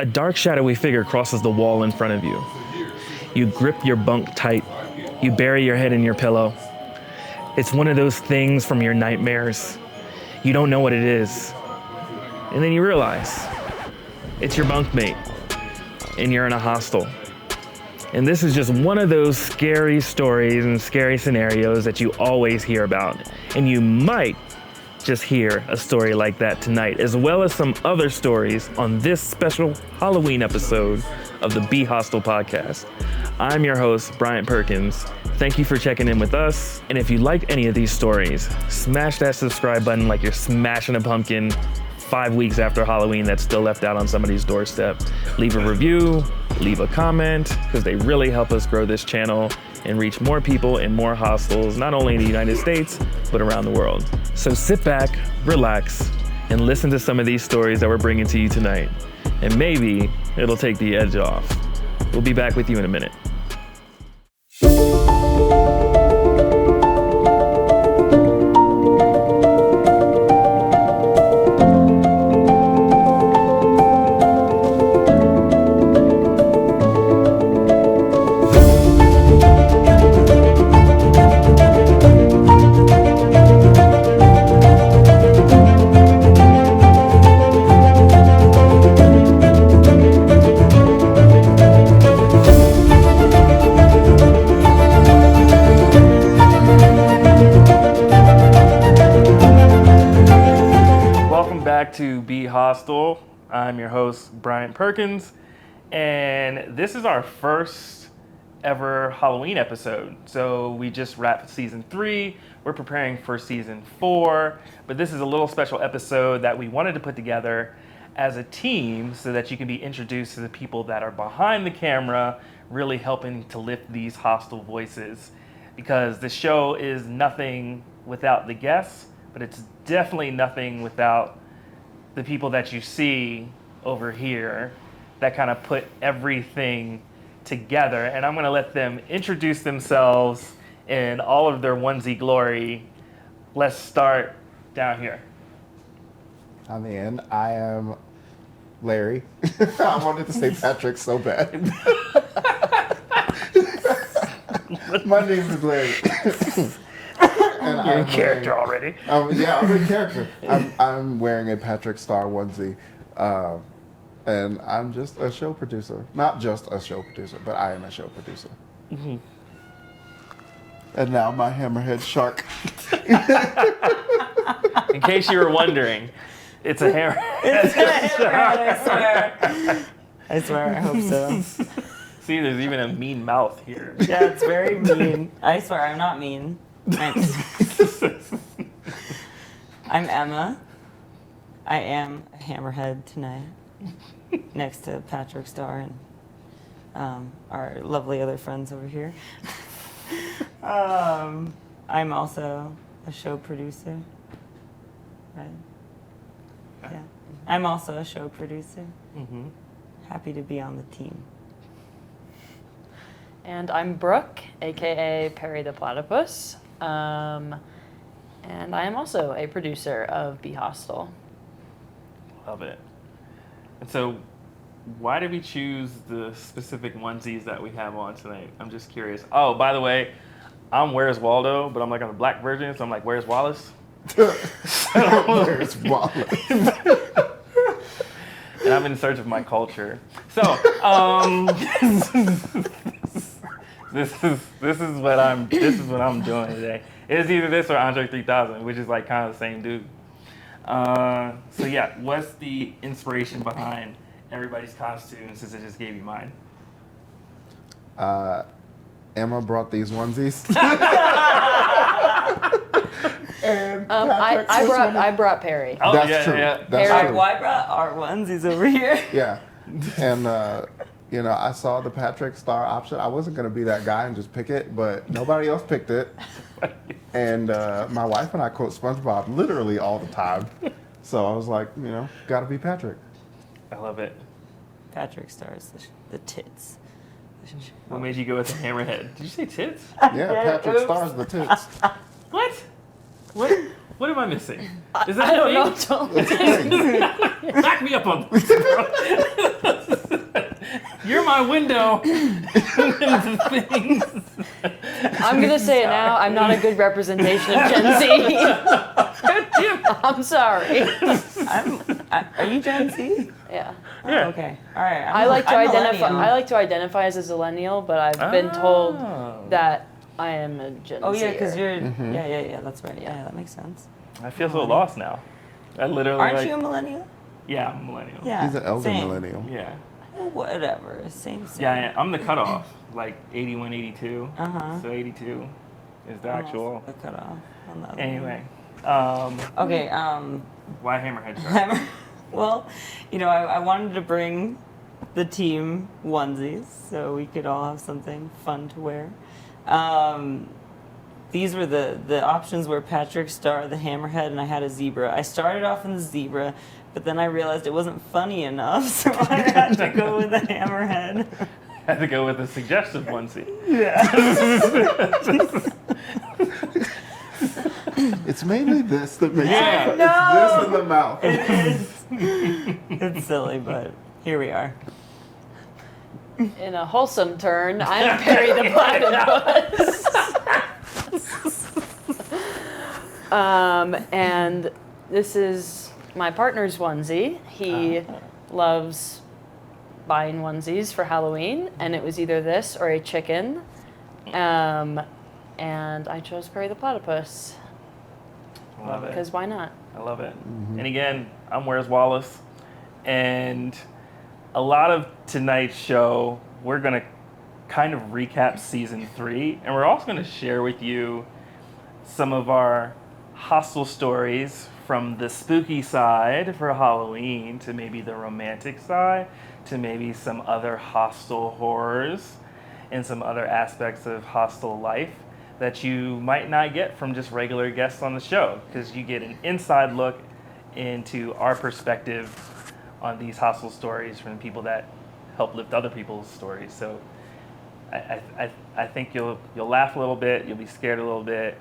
A dark, shadowy figure crosses the wall in front of you. You grip your bunk tight. You bury your head in your pillow. It's one of those things from your nightmares. You don't know what it is. And then you realize it's your bunkmate, and you're in a hostel. And this is just one of those scary stories and scary scenarios that you always hear about. And you might just hear a story like that tonight, as well as some other stories on this special Halloween episode of the BHostel podcast. I'm your host, Bryant Perkins. Thank you for checking in with us. And if you liked any of these stories, smash that subscribe button like you're smashing a pumpkin 5 weeks after Halloween that's still left out on somebody's doorstep. Leave a review, leave a comment, because they really help us grow this channel and reach more people in more hostels, not only in the United States, but around the world. So sit back, relax, and listen to some of these stories that we're bringing to you tonight. And maybe it'll take the edge off. We'll be back with you in a minute. To BHostel. I'm your host, Bryant Perkins, and this is our first ever Halloween episode. So we just wrapped season 3. We're preparing for season 4, but this is a little special episode that we wanted to put together as a team so that you can be introduced to the people that are behind the camera, really helping to lift these hostel voices. Because the show is nothing without the guests, but it's definitely nothing without the people that you see over here that kind of put everything together. And I'm going to let them introduce themselves in all of their onesie glory. Let's start down here. I'm in. I am Larry. I wanted to say Patrick so bad. My name is Larry. And You're in character already. Yeah, I'm in character. I'm wearing a Patrick Star onesie, and I'm just a show producer. Not just a show producer, but I am a show producer. Mm-hmm. And now my Hammerhead shark. In case you were wondering, it's a hammerhead. It's a hammerhead, I swear, I hope so. See, there's even a mean mouth here. Yeah, it's very mean. I swear, I'm not mean. I'm Emma. I am a Hammerhead tonight, next to Patrick Star and our lovely other friends over here. I'm also a show producer. Right? Yeah. I'm also a show producer. Mm-hmm. Happy to be on the team. And I'm Brooke, aka Perry the Platypus. And I am also a producer of BHostel. Love it. And so, why did we choose the specific onesies that we have on tonight? I'm just curious. Oh, by the way, I'm Where's Waldo, but I'm like on the black version, so I'm like, Where's Wallace? Where's Wallace? And I'm in search of my culture. So, This is what I'm doing today. It's either this or Andre 3000, which is like kind of the same dude. So yeah, what's the inspiration behind everybody's costumes, since I just gave you mine? Emma brought these onesies. And I brought Perry. Oh, That's true. Yeah. That's true. Well, I brought our onesies over here. Yeah. And, I saw the Patrick Star option. I wasn't going to be that guy and just pick it, but nobody else picked it. And my wife and I quote SpongeBob literally all the time. So I was like, got to be Patrick. I love it. Patrick Star is the tits. What made you go with the Hammerhead? Did you say tits? Yeah, Patrick Star's the tits. What? What am I missing? Is that I don't know. Back me up on this. my window. Things. I'm gonna say it now. I'm not a good representation of Gen Z. I'm sorry. Are you Gen Z? Yeah. Yeah. Oh, okay. All right. I like to I'm identify. millennial. I like to identify as a millennial, but I've been told that I am a Gen Z. Oh yeah, because you're. Yeah. That's right. Yeah, that makes sense. I feel so lost now. I literally Aren't you a millennial? Yeah, I'm a millennial. Yeah. He's an elder same. millennial. Yeah. Well, whatever. Same. Yeah, I'm the cutoff. Like 81, 82. Uh-huh. So 82 is the actual. The cutoff on the other Anyway. one. Okay. Why Hammerhead shark? Well, I wanted to bring the team onesies so we could all have something fun to wear. These were the options were Patrick Star, the Hammerhead, and I had a zebra. I started off in the zebra, but then I realized it wasn't funny enough, so I had to go with the Hammerhead. Had to go with a suggestive onesie. Yeah. It's mainly this that makes Yeah. it. It's this in the mouth. It's silly, but here we are. In a wholesome turn, I'm Perry the Platypus. And this is my partner's onesie. He loves buying onesies for Halloween, and it was either this or a chicken. And I chose Perry the Platypus. Love it. Because why not? I love it. And again, I'm Where's Wallace. And a lot of tonight's show, we're going to kind of recap season 3. And we're also going to share with you some of our hostel stories from the spooky side for Halloween to maybe the romantic side to maybe some other hostel horrors and some other aspects of hostel life that you might not get from just regular guests on the show, because you get an inside look into our perspective on these hostel stories from people that help lift other people's stories. So I think you'll laugh a little bit, you'll be scared a little bit,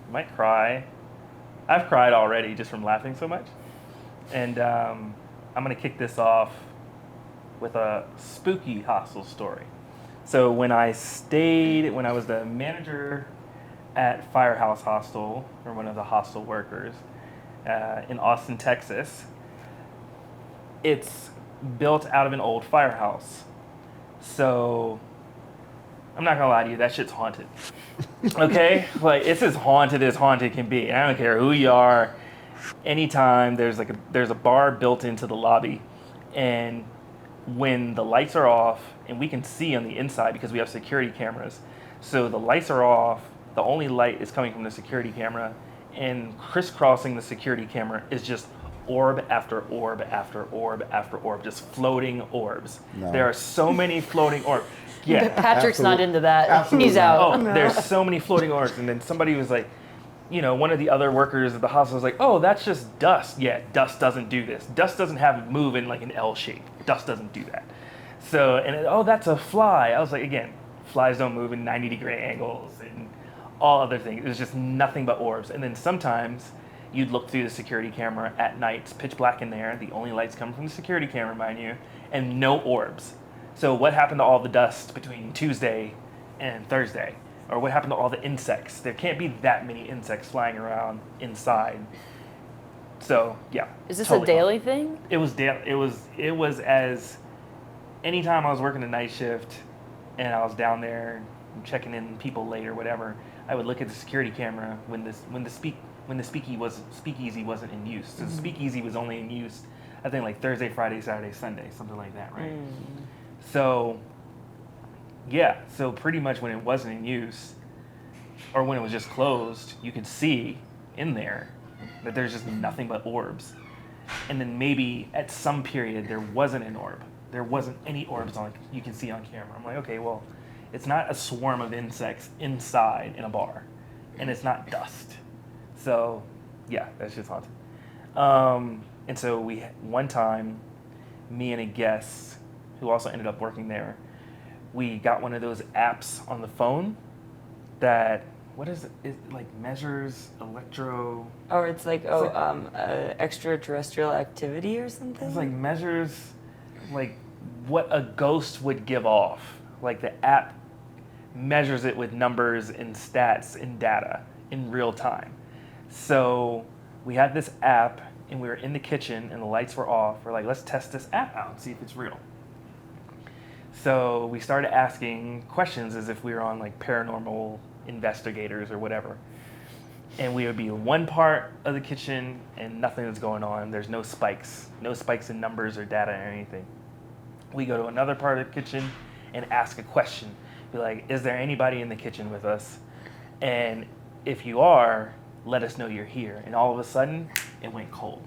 you might cry. I've cried already just from laughing so much. And I'm gonna kick this off with a spooky hostel story. So when I was the manager at Firehouse Hostel, or one of the hostel workers in Austin, Texas, it's built out of an old firehouse. So I'm not gonna lie to you, that shit's haunted. Okay? Like, it's as haunted can be. I don't care who you are. Anytime there's a bar built into the lobby, and when the lights are off, and we can see on the inside because we have security cameras. So the lights are off, the only light is coming from the security camera, and crisscrossing the security camera is just orb after orb after orb after orb, just floating orbs. No. There are so many floating orbs. Yeah. Patrick's not into that. Absolutely He's out. Oh, there's so many floating orbs. And then somebody was like, one of the other workers at the hospital was like, oh, that's just dust. Yeah, dust doesn't do this. Dust doesn't have it move in like an L shape. Dust doesn't do that. So, that's a fly. I was like, again, flies don't move in 90-degree angles and all other things. It was just nothing but orbs. And then sometimes you'd look through the security camera at night. It's pitch black in there. The only lights come from the security camera, mind you, and no orbs. So what happened to all the dust between Tuesday and Thursday? Or what happened to all the insects? There can't be that many insects flying around inside. So, yeah. Is this totally a daily thing? It was daily. It was as anytime I was working a night shift and I was down there checking in people late or whatever, I would look at the security camera when the speakeasy wasn't in use. So the speakeasy was only in use, I think, like Thursday, Friday, Saturday, Sunday, something like that, right? So, yeah, so pretty much when it wasn't in use, or when it was just closed, you could see in there that there's just nothing but orbs. And then maybe at some period there wasn't an orb. There wasn't any orbs you can see on camera. I'm like, okay, well, it's not a swarm of insects inside in a bar, and it's not dust. So, yeah, that's just haunted. And so one time, me and a guest who also ended up working there, we got one of those apps on the phone that, what is it? It like measures electro. Or it's like extraterrestrial activity or something. It's like measures like what a ghost would give off. Like the app measures it with numbers and stats and data in real time. So we had this app and we were in the kitchen and the lights were off. We're like, let's test this app out and see if it's real. So we started asking questions as if we were on like paranormal investigators or whatever. And we would be in one part of the kitchen and nothing was going on. There's no spikes in numbers or data or anything. We go to another part of the kitchen and ask a question. Be like, is there anybody in the kitchen with us? And if you are, let us know you're here. And all of a sudden, it went cold.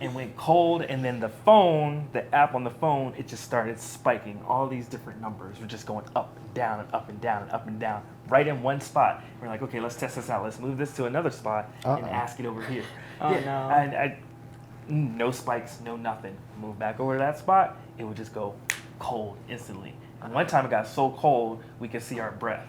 And then the phone, the app on the phone, it just started spiking. All these different numbers were just going up and down and up and down and up and down, right in one spot. We're like, okay, let's test this out. Let's move this to another spot and ask it over here. Oh, no. No spikes, no nothing. Move back over to that spot, it would just go cold instantly. And one time it got so cold, we could see our breath.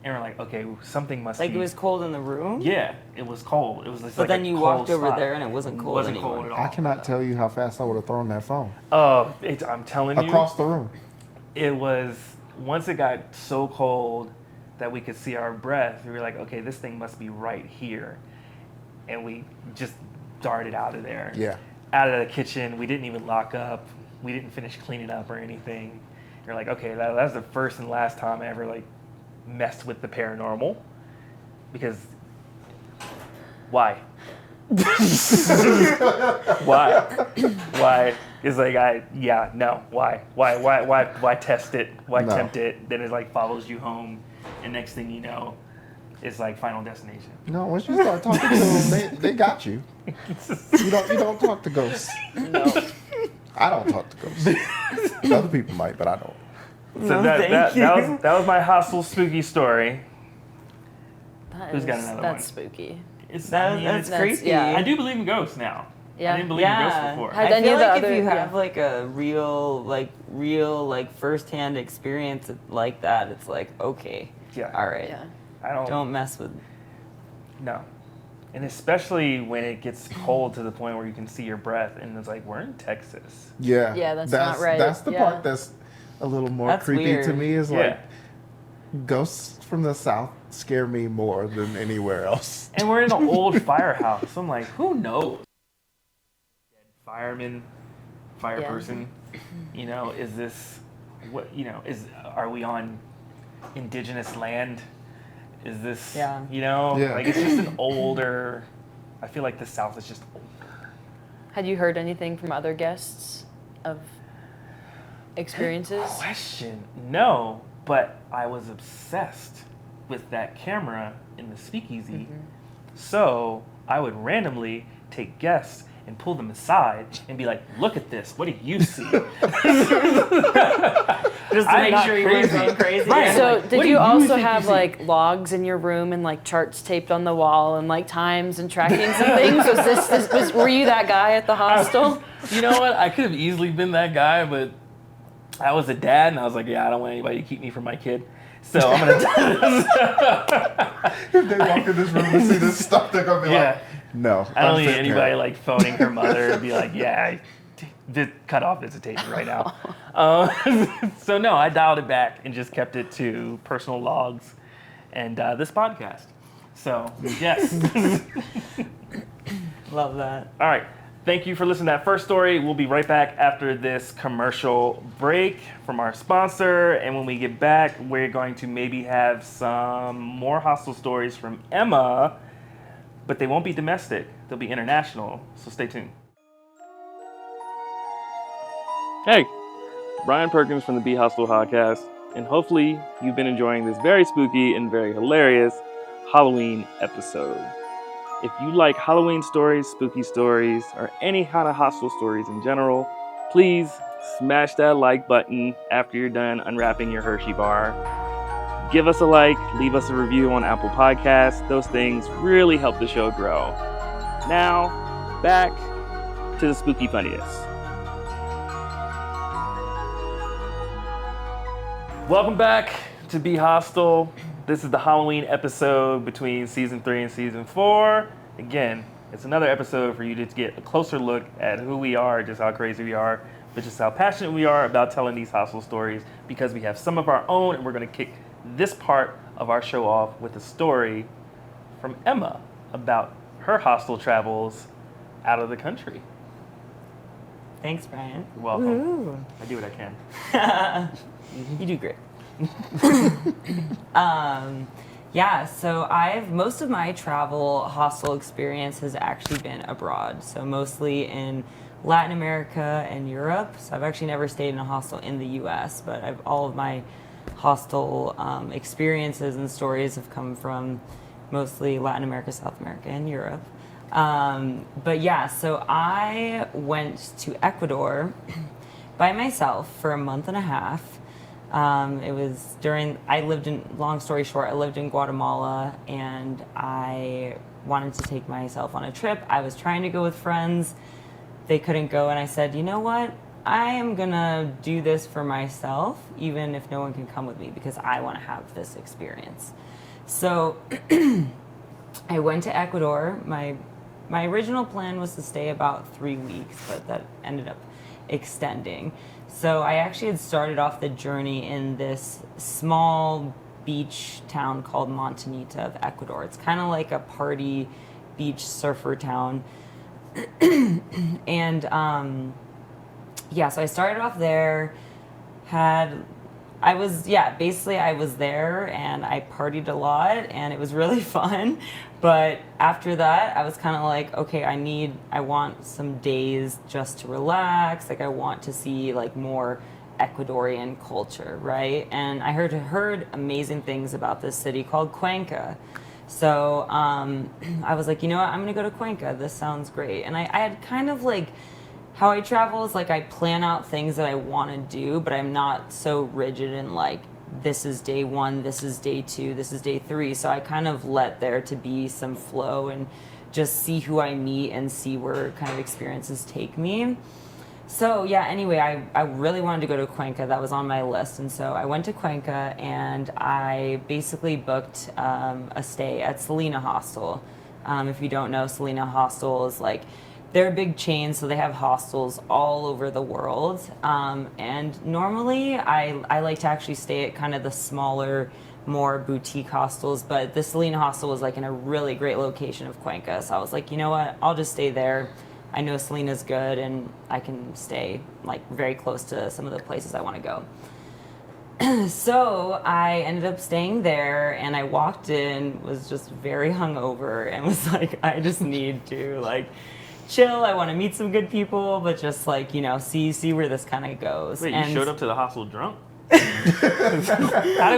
And we're like, okay, something must be. Like it was cold in the room? Yeah, it was cold. It was just But like then a you cold walked over spot. there and it wasn't cold Wasn't anymore. cold at all. I cannot tell you how fast I would have thrown that phone Oh, I'm telling you. across the room. It was, once it got so cold that we could see our breath, we were like, okay, this thing must be right here. And we just darted out of there. Yeah. Out of the kitchen. We didn't even lock up. We didn't finish cleaning up or anything. You're like, okay, that's the first and last time I ever like messed with the paranormal. Because why? Why? It's like why test it? Why No. tempt it? Then it like follows you home, and next thing you know, it's like Final Destination. No, once you start talking to them, they got you. You don't talk to ghosts. No. I don't talk to ghosts. Other people might, but I don't. So No, thank you. that was my hostel spooky story. Who's got another That's one? spooky. That's creepy. yeah. I do believe in ghosts now. Yeah. I didn't believe in ghosts Yeah. before. Had I any feel of the like if other- you have yeah. like a real firsthand experience like that, it's like, okay, Yeah. all right. Yeah. I Don't mess with. No. And especially when it gets cold to the point where you can see your breath, and it's like, we're in Texas. Yeah. Yeah, that's not right. That's the Yeah. part that's a little more That's creepy to weird. me. Is Yeah. like ghosts from the South scare me more than anywhere else. And we're in an old firehouse. I'm like, who knows? Dead fireman, fire Yeah. person. You know, is this what? You know, are we on indigenous land? Is this? Yeah. You know, Yeah. like it's just an older. I feel like the South is just older. Had you heard anything from other guests of experiences? Question? No, but I was obsessed with that camera in the speakeasy. So I would randomly take guests and pull them aside and be like, look at this. What do you see? Just to I'm make not sure you weren't crazy. going crazy. Right. So Like, what did do you you also think you have see? like logs in your room and like charts taped on the wall and like times and trackings and things? Were you that guy at the hostel? You know what? I could have easily been that guy, but I was a dad and I was like, yeah, I don't want anybody to keep me from my kid. So I'm going to If they walk in this room and see this stuff, they're gonna be Yeah. like, "No." I don't need unfit anybody parent. like phoning her mother and be like, yeah, just cut off visitation right now. So no, I dialed it back and just kept it to personal logs and this podcast. So yes. Love that. All right. Thank you for listening to that first story. We'll be right back after this commercial break from our sponsor. And when we get back, we're going to maybe have some more hostel stories from Emma, but they won't be domestic. They'll be international. So stay tuned. Hey, Brian Perkins from the BHostel podcast. And hopefully you've been enjoying this very spooky and very hilarious Halloween episode. If you like Halloween stories, spooky stories, or any kind of hostel stories in general, please smash that like button after you're done unwrapping your Hershey bar. Give us a like, leave us a review on Apple Podcasts. Those things really help the show grow. Now, back to the spooky funniest. Welcome back to BHostel. This is the Halloween episode between season 3 and season 4. Again, it's another episode for you to get a closer look at who we are, just how crazy we are. but just how passionate we are about telling these hostel stories because we have some of our own, and we're going to kick this part of our show off with a story from Emma about her hostel travels out of the country. Thanks, Bryant. You're welcome. I do what I can. You do great. Yeah, so most of my travel hostel experience has actually been abroad. So mostly in Latin America and Europe. So I've actually never stayed in a hostel in the US, but all of my hostel experiences and stories have come from mostly Latin America, South America, and Europe. But yeah, so I went to Ecuador by myself for a month and a half. It was long story short, I lived in Guatemala and I wanted to take myself on a trip. I was trying to go with friends. They couldn't go, and I said, you know what? I am gonna do this for myself, even if no one can come with me, because I want to have this experience. So I went to Ecuador. My original plan was to stay about 3 weeks, but that ended up extending. So I actually had started off the journey in this small beach town called Montanita of Ecuador. It's kind of like a party beach surfer town. And so I started off there, I was there and I partied a lot and it was really fun. But after that, I was kind of like, okay, I want some days just to relax. Like I want to see like more Ecuadorian culture, right? And I heard amazing things about this city called Cuenca. So I was like, you know what, I'm gonna go to Cuenca. This sounds great. And I had kind of like, how I travel is like I plan out things that I want to do, but I'm not so rigid in like, this is day 1, this is day 2, this is day 3. So I kind of let there to be some flow and just see who I meet and see where kind of experiences take me. So yeah, anyway, I really wanted to go to Cuenca. That was on my list. And so I went to Cuenca and I basically booked a stay at Selena Hostel. If you don't know, Selena Hostel is like, they're a big chain, so they have hostels all over the world. And normally I like to actually stay at kind of the smaller, more boutique hostels, but the Selena Hostel was like in a really great location of Cuenca. So I was like, you know what, I'll just stay there. I know Selena's good and I can stay like very close to some of the places I want to go. So I ended up staying there and I walked in, was just very hungover and was like, I just need to like chill. I want to meet some good people, but just like, you know, see where this kind of goes. Wait, and you showed up to the hostel drunk? How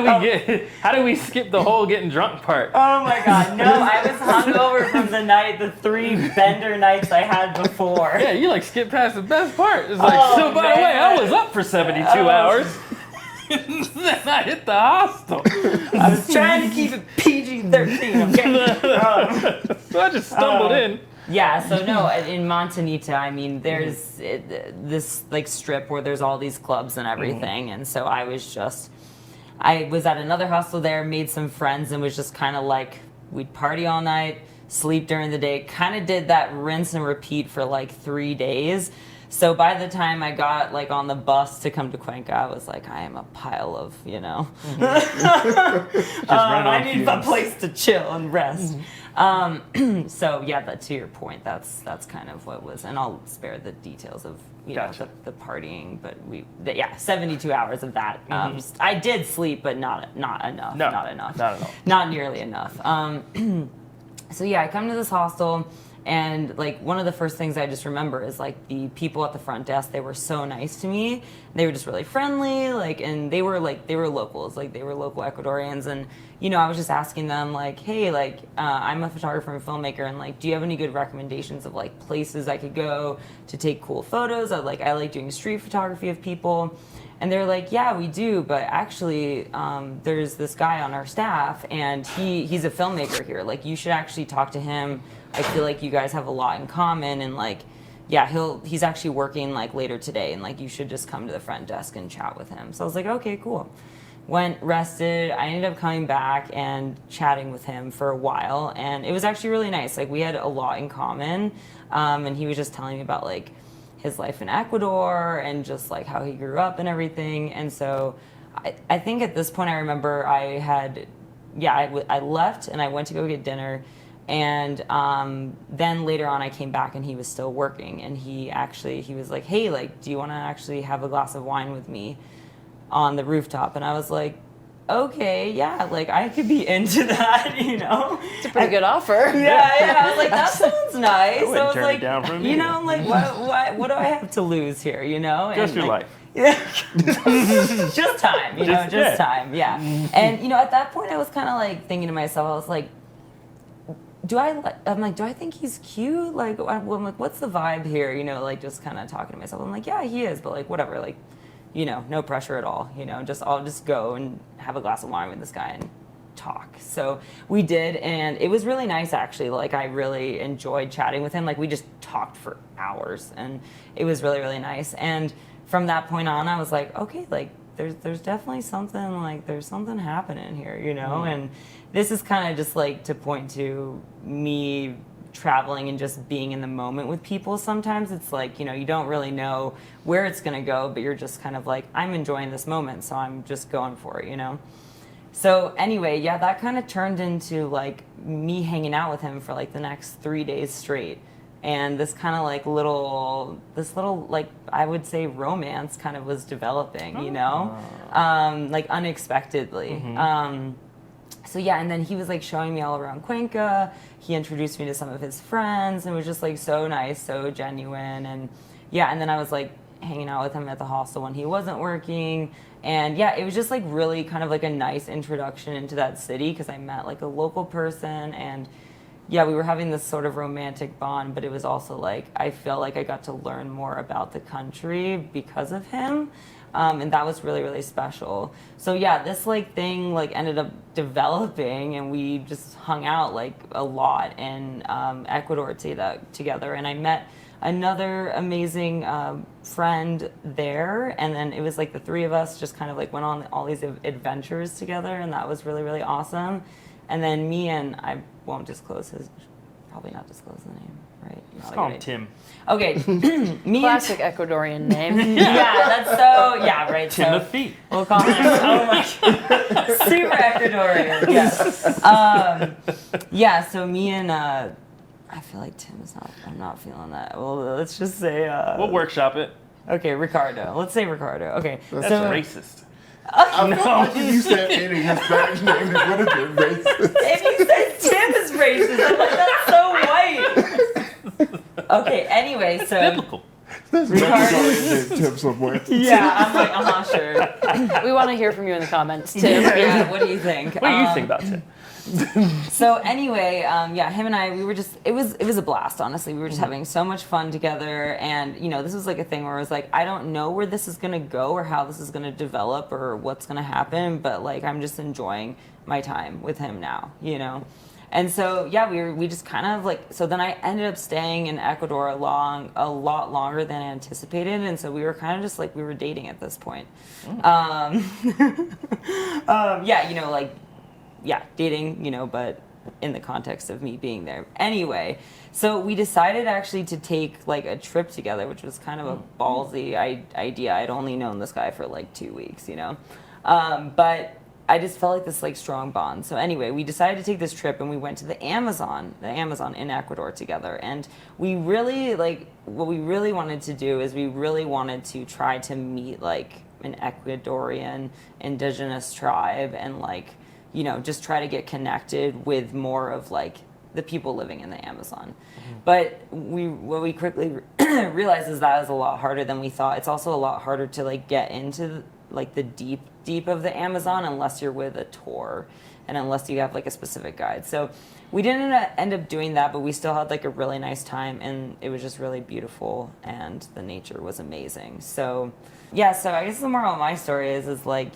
did we skip the whole getting drunk part? Oh my God, no, I was hungover from the 3 bender nights I had before. Yeah, you like skipped past the best part. It's like, so by the way, I was up for 72 hours. Then I hit the hostel. I was trying to keep it PG-13, okay? So I just stumbled in. Yeah, so no, in Montanita, I mean, there's this like strip where there's all these clubs and everything, and so I was at another hostel there, made some friends, and was just kind of like, we'd party all night, sleep during the day, kind of did that rinse and repeat for like 3 days. So by the time I got like on the bus to come to Cuenca, I was like, I am a pile of, you know, I need a place to chill and rest. So yeah, to your point, that's kind of what was, and I'll spare the details of Gotcha. the partying, but 72 hours of that. I did sleep, but not enough. No, not enough. Not at all. Not nearly enough. So yeah, I come to this hostel. And like one of the first things I just remember is like the people at the front desk, they were so nice to me. They were just really friendly, like, and they were locals, like they were local Ecuadorians. And, you know, I was just asking them like, hey, like, I'm a photographer and filmmaker, and like, do you have any good recommendations of like places I could go to take cool photos? I like doing street photography of people. And they're like, yeah, we do, but actually there's this guy on our staff and he's a filmmaker here. Like, you should actually talk to him. I feel like you guys have a lot in common, and like, yeah, he's actually working like later today, and like you should just come to the front desk and chat with him. So I was like, okay, cool. Went, rested. I ended up coming back and chatting with him for a while, and it was actually really nice. Like, we had a lot in common, and he was just telling me about like his life in Ecuador and just like how he grew up and everything. And so I think at this point I remember I left and I went to go get dinner. And then later on I came back and he was still working, and he was like, hey, like, do you want to actually have a glass of wine with me on the rooftop? And I was like, okay, yeah, like I could be into that, you know? It's a pretty good offer. Yeah, I was like, that sounds nice. I wouldn't I was turn it like, down from you you. know, like what do I have to lose here, you know? Just And, your like, life. yeah, just time, you know, just yeah. time, yeah. And you know, at that point, I was kind of like thinking to myself, I was like, do I think he's cute? Like, I'm like, what's the vibe here? You know, like just kind of talking to myself. I'm like, yeah, he is, but like, whatever, like, you know, no pressure at all. You know, I'll just go and have a glass of wine with this guy and talk. So we did, and it was really nice actually. Like, I really enjoyed chatting with him. Like, we just talked for hours, and it was really, really nice. And from that point on, I was like, okay, like, there's definitely something, like, there's something happening here, you know? And this is kind of just like to point to me traveling and just being in the moment with people. Sometimes it's like, you know, you don't really know where it's going to go, but you're just kind of like, I'm enjoying this moment, so I'm just going for it, you know? So anyway, yeah, that kind of turned into like me hanging out with him for like the next 3 days straight. And this kind of like little, like, I would say romance kind of was developing, you know, like unexpectedly. So yeah, and then he was like showing me all around Cuenca. He introduced me to some of his friends, and it was just like so nice, so genuine. And yeah, and then I was like hanging out with him at the hostel when he wasn't working. And yeah, it was just like really kind of like a nice introduction into that city, because I met like a local person, and yeah, we were having this sort of romantic bond, but it was also like, I feel like I got to learn more about the country because of him. And that was really, really special. So yeah, this like thing like ended up developing, and we just hung out like a lot in Ecuador together. And I met another amazing friend there, and then it was like the three of us just kind of like went on all these adventures together, and that was really, really awesome. And then me and I won't disclose his, probably not disclose the name, right? Let's call him Tim. Okay, me Classic Ecuadorian name. yeah, that's so, yeah, right. Timothy. So we'll call him, oh my God, super Ecuadorian, yes. Yeah, so me and, I feel like Tim is not, I'm not feeling that. Well, let's just say, We'll workshop it. okay, Ricardo. Let's say Ricardo. Okay, That's so racist. I felt like if you said any Hispanic name, it would have been racist. if you said Tim is racist, I'm like, that's so white. Okay, anyway, so. Biblical. There's Ricardo. named Tim somewhere. Yeah, I'm like, I'm not sure. We want to hear from you in the comments, Tim. Yeah, what do you think? What do you think about Tim? So anyway, yeah, him and I, we were just, it was a blast, honestly. We were just having so much fun together. And, you know, this was like a thing where I was like, I don't know where this is going to go or how this is going to develop or what's going to happen, but like, I'm just enjoying my time with him now, you know? And so, yeah, we just kind of like, so then I ended up staying in Ecuador a lot longer than anticipated. And so we were kind of just like, we were dating at this point. Yeah, you know, like, yeah, dating, you know, but in the context of me being there. Anyway, so we decided actually to take like a trip together, which was kind of a ballsy idea. I'd only known this guy for like 2 weeks, you know, but I just felt like this like strong bond. So anyway, we decided to take this trip, and we went to the Amazon in Ecuador together. And we really like, what we really wanted to do is we really wanted to try to meet like an Ecuadorian indigenous tribe, and like, you know, just try to get connected with more of like the people living in the Amazon. But what we quickly realized is that is a lot harder than we thought. It's also a lot harder to like get into like the deep of the Amazon unless you're with a tour and unless you have like a specific guide. So we didn't end up doing that, but we still had like a really nice time, and it was just really beautiful, and the nature was amazing. So yeah, so I guess the moral of my story is like,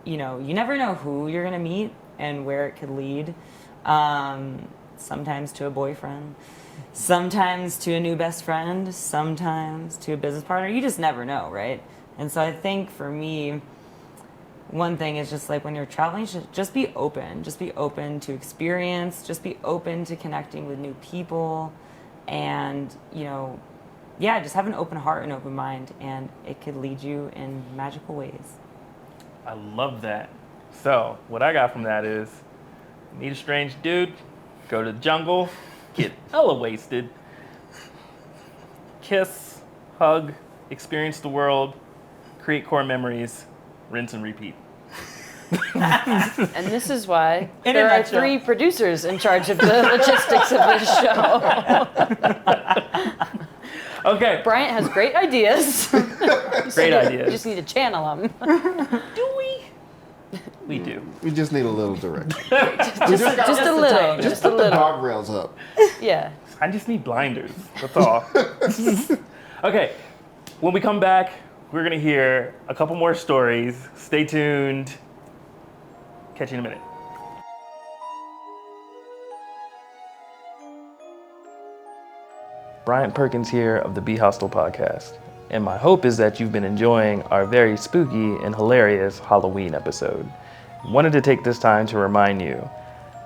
you know, you never know who you're gonna meet and where it could lead. Sometimes to a boyfriend, sometimes to a new best friend, sometimes to a business partner. You just never know, right? And so I think for me, one thing is just like when you're traveling, you should just be open. Just be open to experience. Just be open to connecting with new people. And, you know, yeah, just have an open heart and open mind, and it could lead you in magical ways. I love that. So, what I got from that is, meet a strange dude, go to the jungle, get hella wasted, kiss, hug, experience the world, create core memories, rinse and repeat. And this is why In a there are nutshell. 3 producers in charge of the logistics of this show. Okay, Bryant has great ideas. great You ideas. just need to channel them. Do we? We do. We just need a little direction. Just a little. Just Just a put the little. guardrails up. Yeah. I just need blinders. That's all. Okay, when we come back, we're going to hear a couple more stories. Stay tuned. Catch you in a minute. Bryant Perkins here of the BHostel podcast, and my hope is that you've been enjoying our very spooky and hilarious Halloween episode. Wanted to take this time to remind you,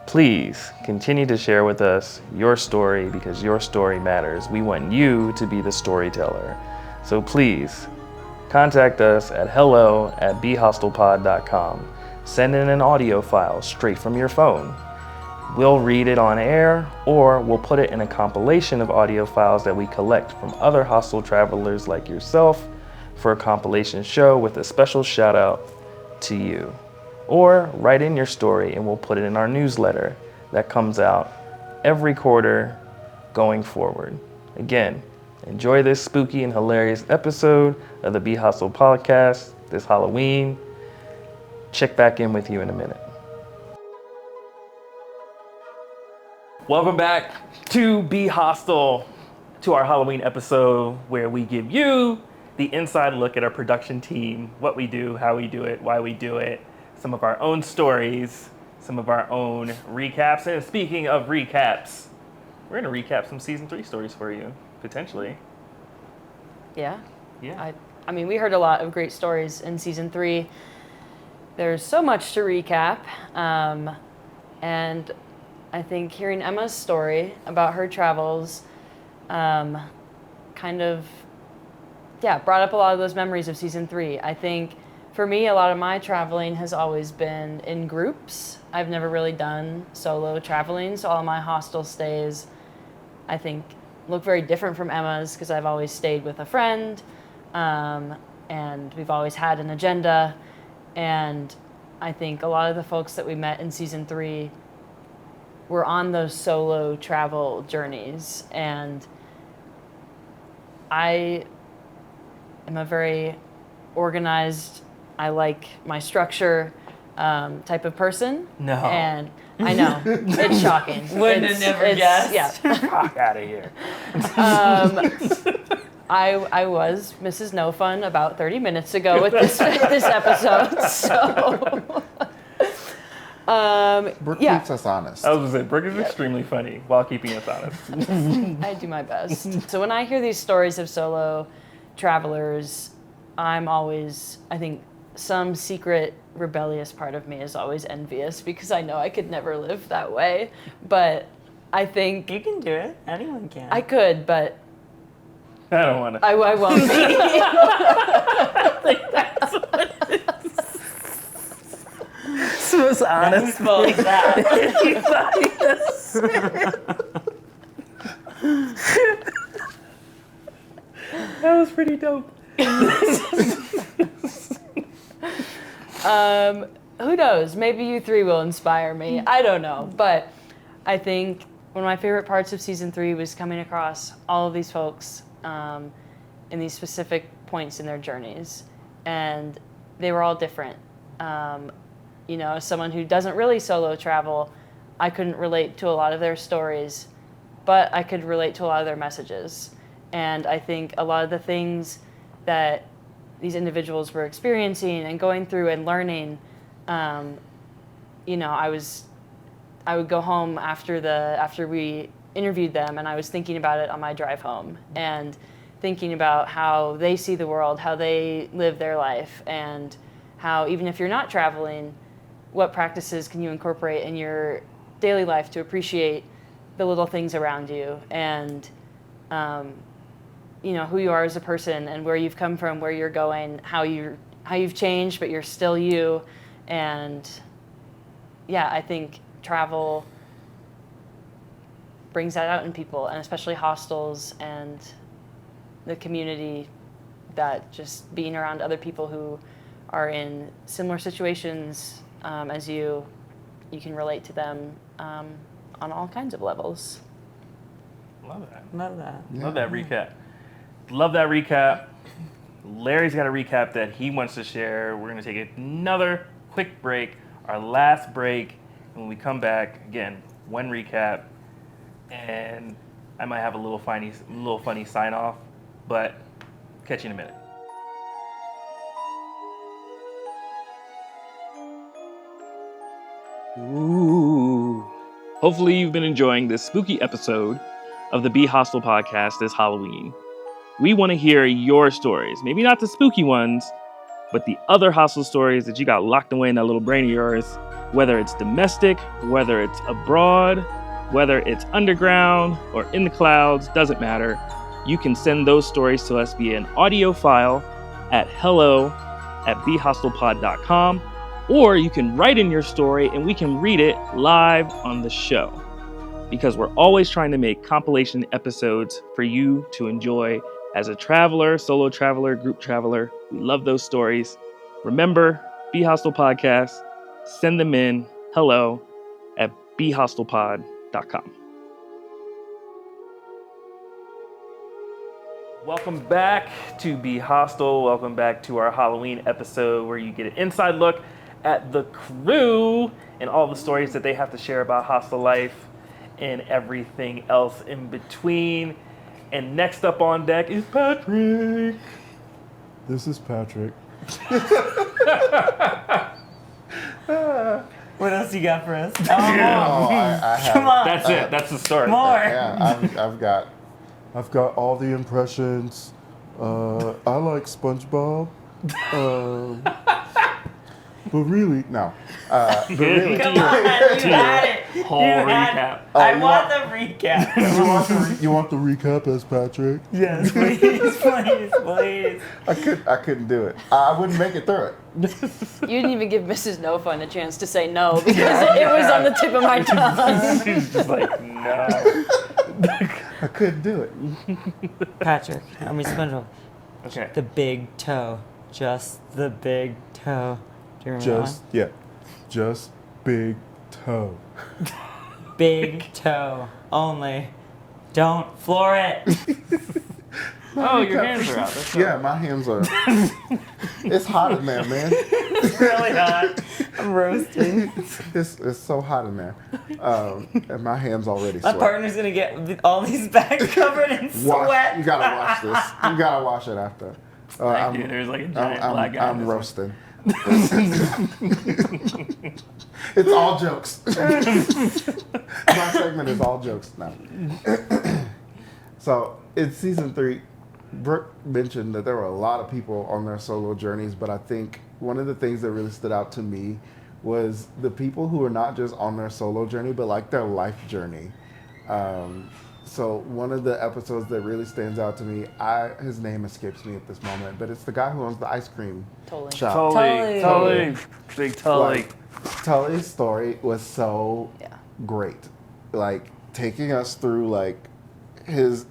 please continue to share with us your story because your story matters. We want you to be the storyteller. So please contact us at hello@bhostelpod.com. Send in an audio file straight from your phone. We'll read it on air, or we'll put it in a compilation of audio files that we collect from other hostel travelers like yourself for a compilation show with a special shout out to you. Or write in your story and we'll put it in our newsletter that comes out every quarter going forward. Again, enjoy this spooky and hilarious episode of the BHostel podcast this Halloween. Check back in with you in a minute. Welcome back to BHostel, to our Halloween episode where we give you the inside look at our production team, what we do, how we do it, why we do it, some of our own stories, some of our own recaps. And speaking of recaps, we're going to recap some season 3 stories for you, potentially. Yeah. Yeah. I mean, we heard a lot of great stories in season 3. There's so much to recap. And I think hearing Emma's story about her travels kind of, brought up a lot of those memories of season 3. I think for me, a lot of my traveling has always been in groups. I've never really done solo traveling, so all my hostel stays, I think, look very different from Emma's because I've always stayed with a friend, and we've always had an agenda. And I think a lot of the folks that we met in season 3 were on those solo travel journeys. And I am a very organized, I like my structure type of person. No. And I know, it's shocking. Wouldn't have never guessed. Yeah. Fuck out of here. I was Mrs. No Fun about 30 minutes ago with this episode, so. Brooke Yeah. keeps us honest. I was going to say, Brooke is extremely funny while keeping us honest. I do my best. So when I hear these stories of solo travelers, I'm always, I think, some secret rebellious part of me is always envious because I know I could never live that way. But I think You can do it. Anyone can. I could, but I don't want to. I won't be. It's the most honest. Like that. That was pretty dope. Who knows? Maybe you 3 will inspire me. I don't know. But I think one of my favorite parts of season 3 was coming across all of these folks in these specific points in their journeys. And they were all different. As someone who doesn't really solo travel, I couldn't relate to a lot of their stories, but I could relate to a lot of their messages. And I think a lot of the things that these individuals were experiencing and going through and learning, I would go home after we interviewed them, and I was thinking about it on my drive home and thinking about how they see the world, how they live their life, and how even if you're not traveling, what practices can you incorporate in your daily life to appreciate the little things around you. And who you are as a person and where you've come from, where you're going, how you've changed, but you're still you. And yeah, I think travel brings that out in people, and especially hostels and the community, that just being around other people who are in similar situations as you can relate to them on all kinds of levels. Love that. Love that. Yeah. Love that recap. Love that recap. Larry's got a recap that he wants to share. We're going to take another quick break, our last break. And when we come back, again, one recap. And I might have a little funny sign off, but catch you in a minute. Ooh. Hopefully you've been enjoying this spooky episode of the BHostel podcast this Halloween. We want to hear your stories. Maybe not the spooky ones, but the other hostel stories that you got locked away in that little brain of yours. Whether it's domestic, whether it's abroad, whether it's underground or in the clouds, doesn't matter. You can send those stories to us via an audio file at hello@bhostelpod.com, or you can write in your story and we can read it live on the show. Because we're always trying to make compilation episodes for you to enjoy as a traveler, solo traveler, group traveler. We love those stories. Remember, BHostel Podcast, send them in, hello@bhostelpod.com. Welcome back to BHostel. Welcome back to our Halloween episode where you get an inside look at the crew and all the stories that they have to share about hostel life and everything else in between. And next up on deck is Patrick. This is Patrick. What else you got for us? Oh, I have. Come on. That's it. That's the story. More. Yeah, I've got all the impressions. I like SpongeBob. But really, no. But really, Come on, you had it. Whole You had recap. it. I want the recap. you want the recap as Patrick? Yes, please, please, please. I couldn't do it. I wouldn't make it through it. You didn't even give Mrs. No Fun a chance to say no because it was on the tip of my tongue. She's just like, no. I couldn't do it. Patrick, how many SpongeBob? Okay. The big toe. Just the big toe. Do you remember Just big toe. that one? Big toe only. Don't floor it. Oh, your hands are out. That's Yeah, my hands are. It's hot in there, man. It's really hot. I'm roasting. It's so hot in there, and my hands already My sweat. partner's gonna get all these bags covered in sweat. You gotta wash this. You gotta wash it after. Dude, there's like a giant black guy. I'm roasting. It's all jokes. My segment is all jokes now. So in season 3, Brooke mentioned that there were a lot of people on their solo journeys, but I think one of the things that really stood out to me was the people who are not just on their solo journey, but like their life journey. So one of the episodes that really stands out to me, his name escapes me at this moment, but it's the guy who owns the ice cream Totally. shop. Totally. Big Tully. Like, Tully's story was so great. Like taking us through like his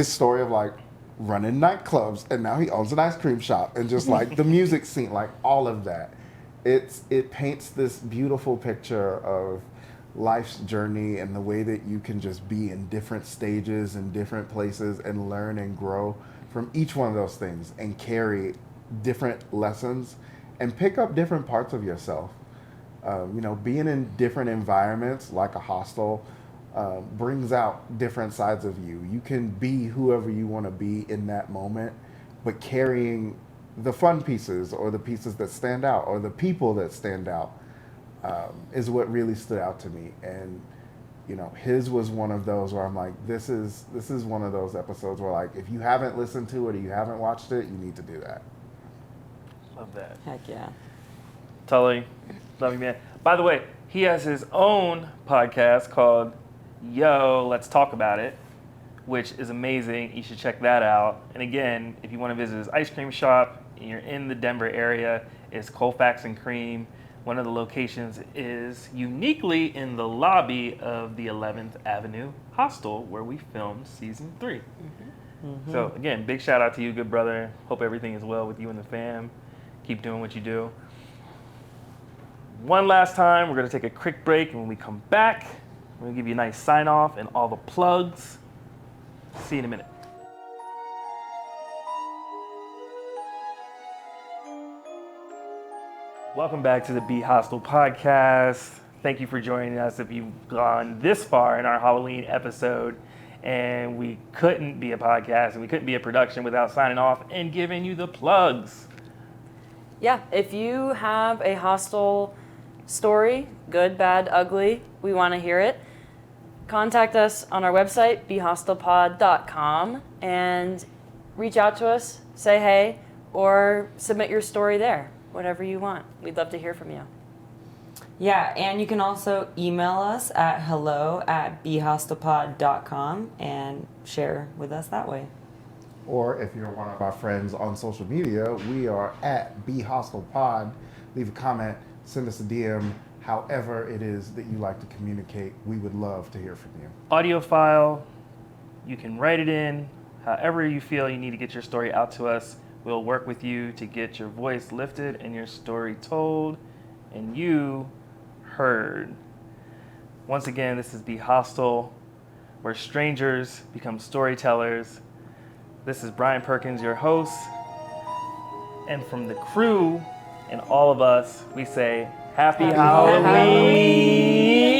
story of like running nightclubs, and now he owns an ice cream shop, and just like the music scene, like all of that. It paints this beautiful picture of life's journey and the way that you can just be in different stages and different places and learn and grow from each one of those things and carry different lessons and pick up different parts of yourself. Being in different environments like a hostel brings out different sides of you. You can be whoever you want to be in that moment, but carrying the fun pieces or the pieces that stand out or the people that stand out is what really stood out to me. And his was one of those where I'm like, this is one of those episodes where like if you haven't listened to it or you haven't watched it, you need to do that. Love that. Heck yeah. Tully, love you, man. By the way, he has his own podcast called Yo, Let's Talk About It, which is amazing. You should check that out. And again, if you want to visit his ice cream shop and you're in the Denver area, it's Colfax and Cream. One of the locations is uniquely in the lobby of the 11th Avenue Hostel, where we filmed season 3. So again, big shout out to you, good brother. Hope everything is well with you and the fam. Keep doing what you do. One last time, we're gonna take a quick break, and when we come back, we're gonna give you a nice sign off and all the plugs. See you in a minute. Welcome back to the BHostel podcast. Thank you for joining us. If you've gone this far in our Halloween episode, and we couldn't be a podcast and we couldn't be a production without signing off and giving you the plugs. Yeah, if you have a hostel story, good, bad, ugly, we want to hear it. Contact us on our website, BHostelPod.com, and reach out to us, say hey, or submit your story there, whatever you want. We'd love to hear from you. Yeah, and you can also email us at hello@BHostelPod.com and share with us that way. Or if you're one of our friends on social media, we are at BHostelPod. Leave a comment, send us a DM, however it is that you like to communicate. We would love to hear from you. Audio file, you can write it in. However you feel you need to get your story out to us, we'll work with you to get your voice lifted and your story told and you heard. Once again, this is BHostel, where strangers become storytellers. This is Brian Perkins, your host. And from the crew and all of us, we say, Happy Halloween!